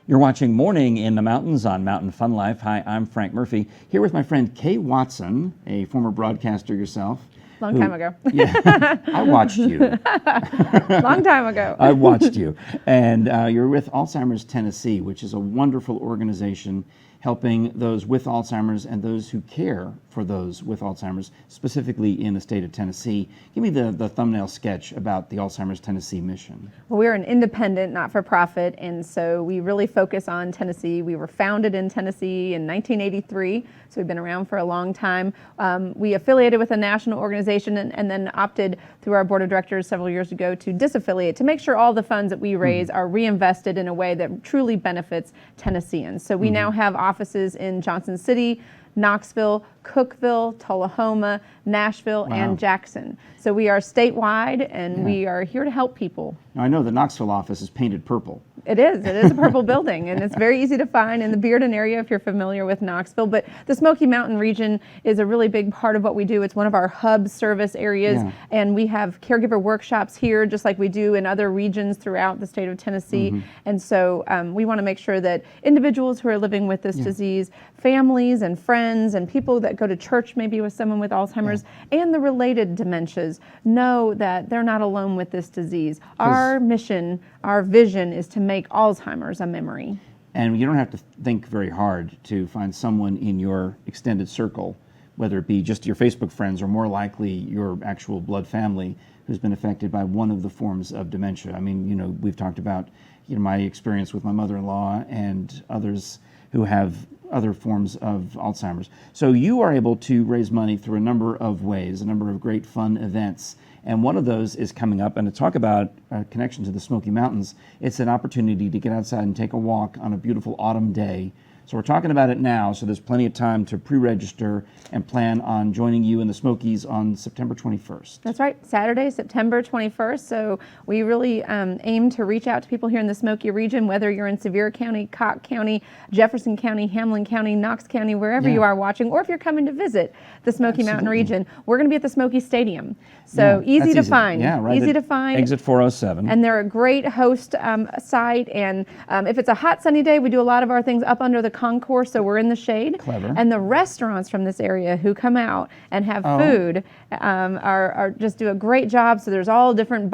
You're watching Morning in the Mountains on Mountain Fun Life. Hi, I'm Frank Murphy, here with my friend Kay Watson, a former broadcaster yourself. Long time ago. Yeah, I watched you. Long time ago. I watched you. And you're with Alzheimer's Tennessee, which is a wonderful organization helping those with Alzheimer's and those who care for those with Alzheimer's, specifically in the state of Tennessee. Give me the thumbnail sketch about the Alzheimer's Tennessee mission. Well, we're an independent, not-for-profit, and so we really focus on Tennessee. We were founded in Tennessee in 1983, so we've been around for a long time. We affiliated with a national organization and then opted through our board of directors several years ago to disaffiliate, to make sure all the funds that we raise are reinvested in a way that truly benefits Tennesseans. So we now have offices in Johnson City, Knoxville, Cookeville, Tullahoma, Nashville, and Jackson. So we are statewide, and we are here to help people. Now, I know the Knoxville office is painted purple. It is a purple building, and it's very easy to find in the Bearden area if you're familiar with Knoxville. But the Smoky Mountain region is a really big part of what we do. It's one of our hub service areas, and we have caregiver workshops here, just like we do in other regions throughout the state of Tennessee. And so we want to make sure that individuals who are living with this disease, families and friends and people that go to church maybe with someone with Alzheimer's and the related dementias know that they're not alone with this disease. Our mission, our vision is to make Alzheimer's a memory. And you don't have to think very hard to find someone in your extended circle, whether it be just your Facebook friends or more likely your actual blood family, who's been affected by one of the forms of dementia. I mean, you know, we've talked about, you know, my experience with my mother-in-law and others who have other forms of Alzheimer's. So you are able to raise money through a number of ways, a number of great fun events. And one of those is coming up, and to talk about a connection to the Smoky Mountains, it's an opportunity to get outside and take a walk on a beautiful autumn day. So we're talking about it now, so there's plenty of time to pre-register and plan on joining you in the Smokies on September 21st. That's right, Saturday, September 21st. So we really aim to reach out to people here in the Smoky region, whether you're in Sevier County, Cocke County, Jefferson County, Hamlin County, Knox County, wherever you are watching, or if you're coming to visit the Smoky Mountain region. We're going to be at the Smoky Stadium. So easy to find. Yeah, right. Easy to find. Exit 407. And they're a great host site. And if it's a hot, sunny day, we do a lot of our things up under the concourse, so we're in the shade. Clever. And the restaurants from this area who come out and have food are just do a great job. So there's all different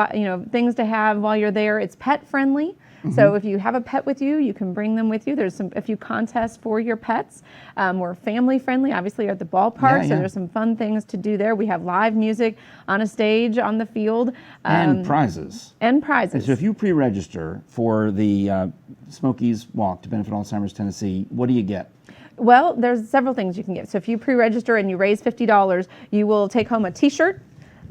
things to have while you're there. It's pet friendly. So if you have a pet with you, you can bring them with you. There's a few contests for your pets. We're family friendly, obviously, at the ballpark, so there's some fun things to do there. We have live music on a stage on the field. And prizes. And prizes. So if you pre-register for the Smokies Walk to benefit Alzheimer's Tennessee, what do you get? Well, there's several things you can get. So if you pre-register and you raise $50, you will take home a T-shirt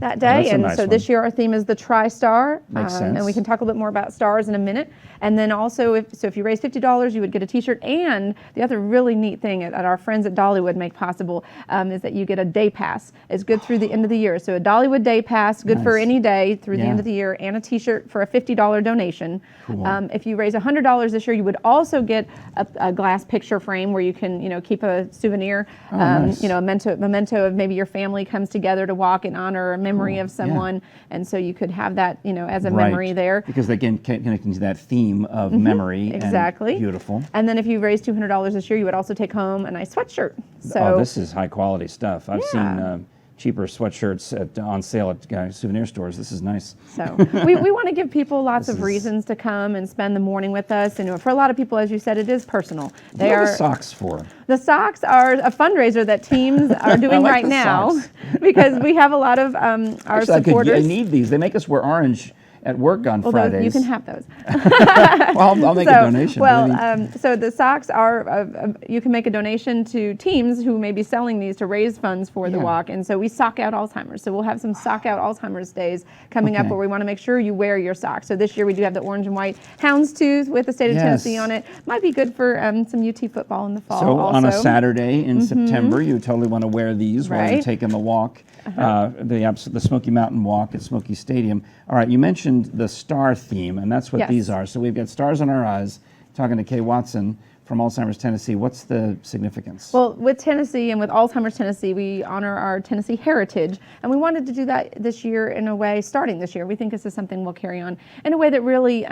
that day. That's a nice so one. This year our theme is the Tri-Star. Makes sense. And we can talk a little bit more about stars in a minute. And then also, if you raise $50, you would get a T-shirt. And the other really neat thing that our friends at Dollywood make possible is that you get a day pass. It's good through the end of the year. So a Dollywood day pass, good for any day through the end of the year, and a T-shirt for a $50 donation. Cool. If you raise $100 this year, you would also get a glass picture frame where you can, keep a souvenir, nice. a memento of maybe your family comes together to walk in honor or memory of someone, and so you could have that, as a memory there. Because again, connecting to that theme of memory. Exactly. And beautiful. And then if you raise $200 this year, you would also take home a nice sweatshirt. So this is high quality stuff. I've seen cheaper sweatshirts on sale at souvenir stores. This is nice. So we want to give people lots of reasons to come and spend the morning with us. And for a lot of people, as you said, it is personal. What are the socks for? The socks are a fundraiser that teams are doing like right the now socks. because we have a lot of our supporters. I need these. They make us wear orange at work on Fridays. You can have those. Well, I'll make a donation. So the socks are, you can make a donation to teams who may be selling these to raise funds for the walk. And so we sock out Alzheimer's. So we'll have some sock out Alzheimer's days coming up where we want to make sure you wear your socks. So this year we do have the orange and white houndstooth with the state of Tennessee on it. Might be good for some UT football in the fall. So also. on a Saturday in September, you totally want to wear these while you're taking the walk, the Smoky Mountain Walk at Smoky Stadium. All right, you mentioned the star theme, and that's what these are. So we've got stars in our eyes, talking to Kay Watson from Alzheimer's Tennessee. What's the significance? Well, with Tennessee and with Alzheimer's Tennessee, we honor our Tennessee heritage, and we wanted to do that this year in a way, starting this year. We think this is something we'll carry on in a way that really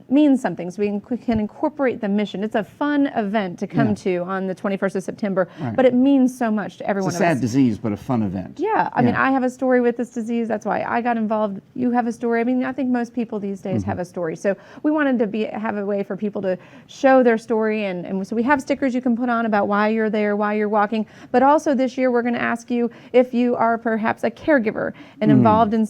means something, so we can incorporate the mission. It's a fun event to come to on the 21st of September, but it means so much to everyone. It's a sad disease, but a fun event. Yeah, I mean, I have a story with this disease. That's why I got involved. You have a story. I mean, I think most people these days have a story. So we wanted to have a way for people to show their story, and so we have stickers you can put on about why you're there, why you're walking. But also this year we're going to ask you if you are perhaps a caregiver and involved in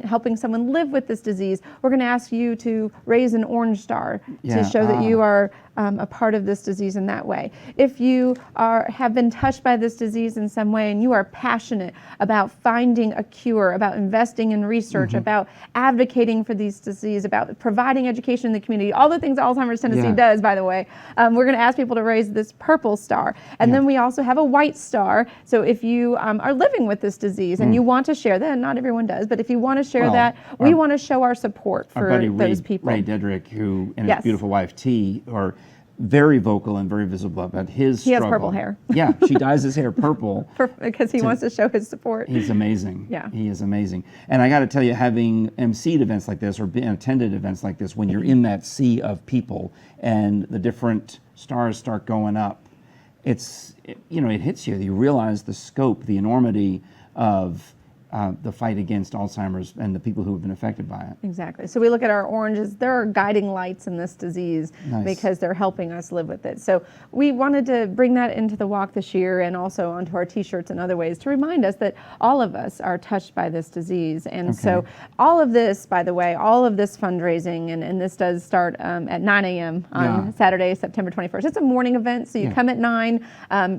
helping someone live with this disease. We're going to ask you to raise an orange star to show that you are a part of this disease in that way. If you have been touched by this disease in some way and you are passionate about finding a cure, about investing in research, about advocating for these disease, about providing education in the community, all the things Alzheimer's Tennessee does, by the way, we're going to ask people to raise this purple star. And then we also have a white star. So if you are living with this disease and you want to share that, and not everyone does, but if you want to share that, we want to show our support for those people. Ray Dedrick, who and his beautiful wife T are very vocal and very visible about his struggle. He has purple hair. Yeah, she dyes his hair purple. Because he wants to show his support. He's amazing. Yeah. He is amazing. And I got to tell you, having emceed events like this or attended events like this, when you're in that sea of people and the different stars start going up, it hits you. You realize the scope, the enormity of the fight against Alzheimer's and the people who have been affected by it. Exactly. So we look at our oranges. There are guiding lights in this disease because they're helping us live with it. So we wanted to bring that into the walk this year and also onto our T-shirts and other ways to remind us that all of us are touched by this disease. And so all of this, by the way, all of this fundraising, and this does start at 9 a.m. on Saturday, September 21st. It's a morning event, so you come at 9.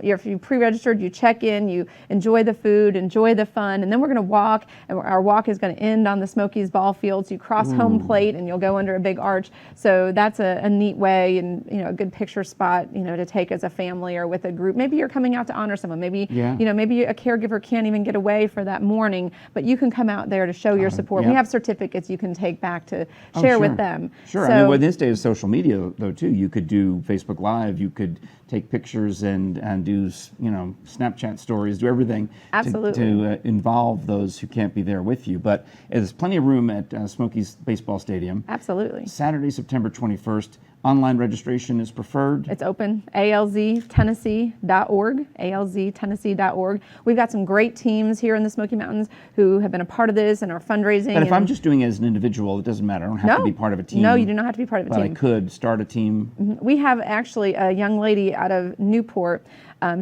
If you pre-registered, you check in, you enjoy the food, enjoy the fun, and then we're going to walk, and our walk is going to end on the Smokies ball field. So you cross home plate and you'll go under a big arch. So that's a neat way and a good picture spot to take as a family or with a group. Maybe you're coming out to honor someone. Maybe maybe a caregiver can't even get away for that morning, but you can come out there to show your support. We have certificates you can take back to share with them. Sure. So, I mean, with this day of social media though too, you could do Facebook Live, you could take pictures and do Snapchat stories, do everything to involve those who can't be there with you. But there's plenty of room at Smokies Baseball Stadium. Absolutely. Saturday, September 21st. Online registration is preferred. It's open, alztennessee.org, alztennessee.org. We've got some great teams here in the Smoky Mountains who have been a part of this and are fundraising. But if I'm just doing it as an individual, it doesn't matter. I don't have to be part of a team. No, you do not have to be part of a team. But I could start a team. We have actually a young lady out of Newport.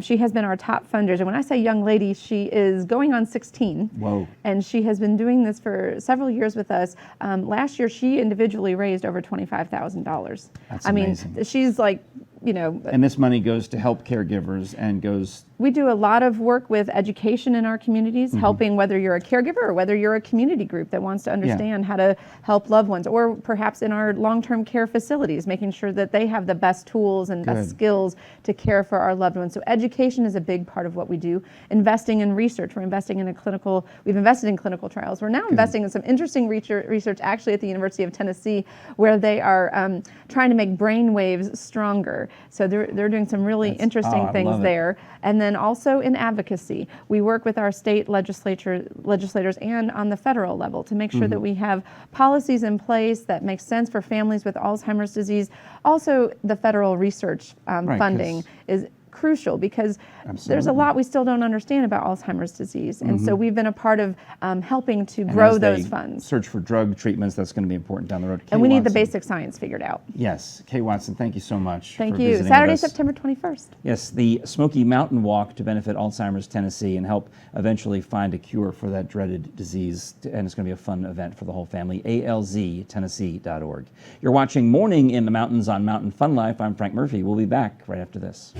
She has been our top fundraiser. When I say young lady, she is going on 16. Whoa. And she has been doing this for several years with us. Last year, she individually raised over $25,000. That's amazing. I mean, she's like, And this money goes to help caregivers and goes... We do a lot of work with education in our communities, helping whether you're a caregiver or whether you're a community group that wants to understand how to help loved ones, or perhaps in our long-term care facilities, making sure that they have the best tools and best skills to care for our loved ones. So education is a big part of what we do. Investing in research, we've invested in clinical trials. We're now investing in some interesting research actually at the University of Tennessee, where they are trying to make brain waves stronger. So they're doing some really interesting things there. And then also in advocacy, we work with our state legislators and on the federal level to make sure that we have policies in place that make sense for families with Alzheimer's disease. Also, the federal research funding is crucial because there's a lot we still don't understand about Alzheimer's disease. And so we've been a part of helping to grow those funds. Search for drug treatments, that's going to be important down the road. And we need the basic science figured out. Yes. Kay Watson, thank you so much. Thank you. Saturday, September 21st. Yes, the Smoky Mountain Walk to benefit Alzheimer's Tennessee and help eventually find a cure for that dreaded disease. And it's going to be a fun event for the whole family. alztennessee.org. You're watching Morning in the Mountains on Mountain Fun Life. I'm Frank Murphy. We'll be back right after this.